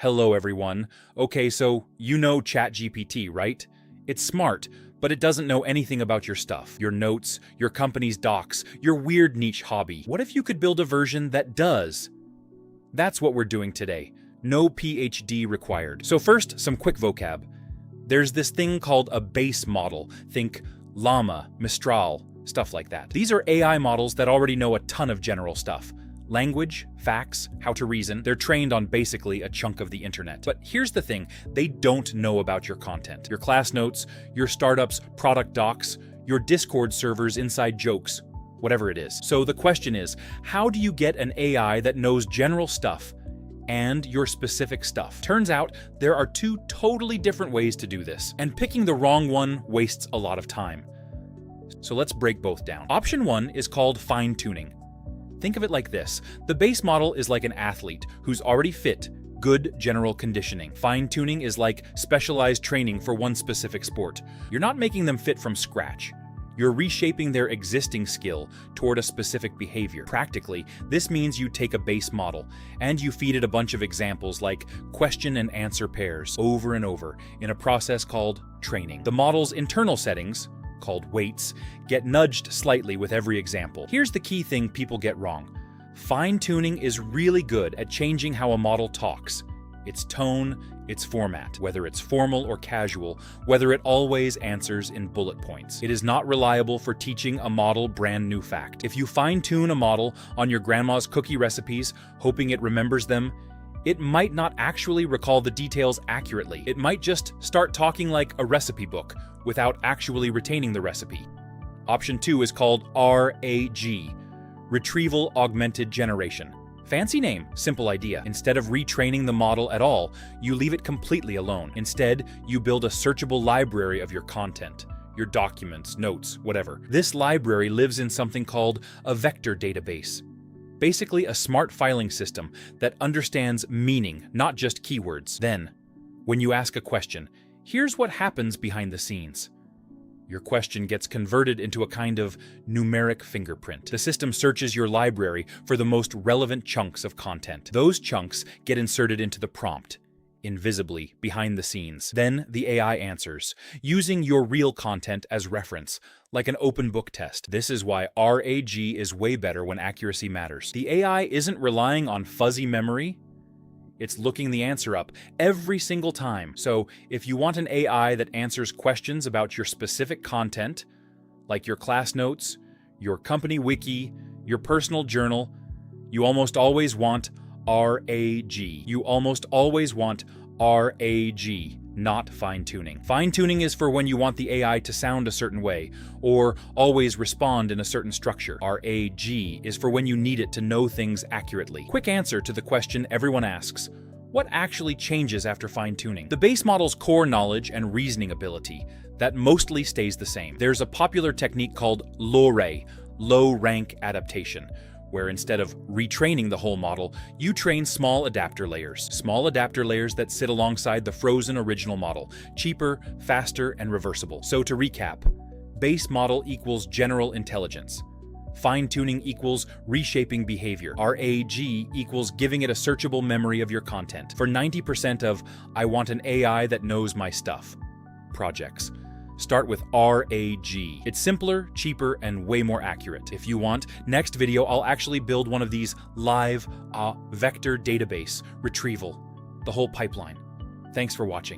Hello everyone. Okay, so you know ChatGPT, right? It's smart, but it doesn't know anything about your stuff, your notes, your company's docs, your weird niche hobby. What if you could build a version that does? That's what we're doing today. No PhD required. So first, some quick vocab. There's this thing called a base model. Think Llama, Mistral, stuff like that. These are AI models that already know a ton of general stuff. Language, facts, how to reason. They're trained on basically a chunk of the internet. But here's the thing, they don't know about your content. Your class notes, your startup's product docs, your Discord server's inside jokes, whatever it is. So the question is, how do you get an AI that knows general stuff and your specific stuff? Turns out there are two totally different ways to do this, and picking the wrong one wastes a lot of time. So let's break both down. Option one is called fine-tuning. Think of it like this. The base model is like an athlete who's already fit, good general conditioning. Fine-tuning is like specialized training for one specific sport. You're not making them fit from scratch. You're reshaping their existing skill toward a specific behavior. Practically, this means you take a base model and you feed it a bunch of examples like question and answer pairs over and over in a process called training. The model's internal settings, called weights, get nudged slightly with every example. Here's the key thing people get wrong. Fine-tuning is really good at changing how a model talks. Its tone, its format, whether it's formal or casual, whether it always answers in bullet points. It is not reliable for teaching a model brand new fact. If you fine-tune a model on your grandma's cookie recipes, hoping it remembers them, it might not actually recall the details accurately. It might just start talking like a recipe book without actually retaining the recipe. Option 2 is called RAG, Retrieval-Augmented Generation. Fancy name, simple idea. Instead of retraining the model at all, you leave it completely alone. Instead, you build a searchable library of your content, your documents, notes, whatever. This library lives in something called a vector database. Basically a smart filing system that understands meaning, not just keywords. Then, when you ask a question, here's what happens behind the scenes. Your question gets converted into a kind of numeric fingerprint. The system searches your library for the most relevant chunks of content. Those chunks get inserted into the prompt, invisibly, behind the scenes. Then the AI answers, using your real content as reference, like an open book test. This is why RAG is way better when accuracy matters. The AI isn't relying on fuzzy memory. It's looking the answer up every single time. So if you want an AI that answers questions about your specific content, like your class notes, your company wiki, your personal journal, you almost always want RAG. You almost always want RAG, not fine-tuning. Fine-tuning is for when you want the AI to sound a certain way, or always respond in a certain structure. RAG is for when you need it to know things accurately. Quick answer to the question everyone asks: what actually changes after fine-tuning? The base model's core knowledge and reasoning ability, that mostly stays the same. There's a popular technique called LoRA, low-rank adaptation, where instead of retraining the whole model, you train small adapter layers. Small adapter layers that sit alongside the frozen original model, cheaper, faster, and reversible. So to recap, base model equals general intelligence. Fine-tuning equals reshaping behavior. RAG equals giving it a searchable memory of your content. For 90% of "I want an AI that knows my stuff" projects, start with RAG. It's simpler, cheaper, and way more accurate. If you want, next video I'll actually build one of these live vector database retrieval, the whole pipeline. Thanks for watching.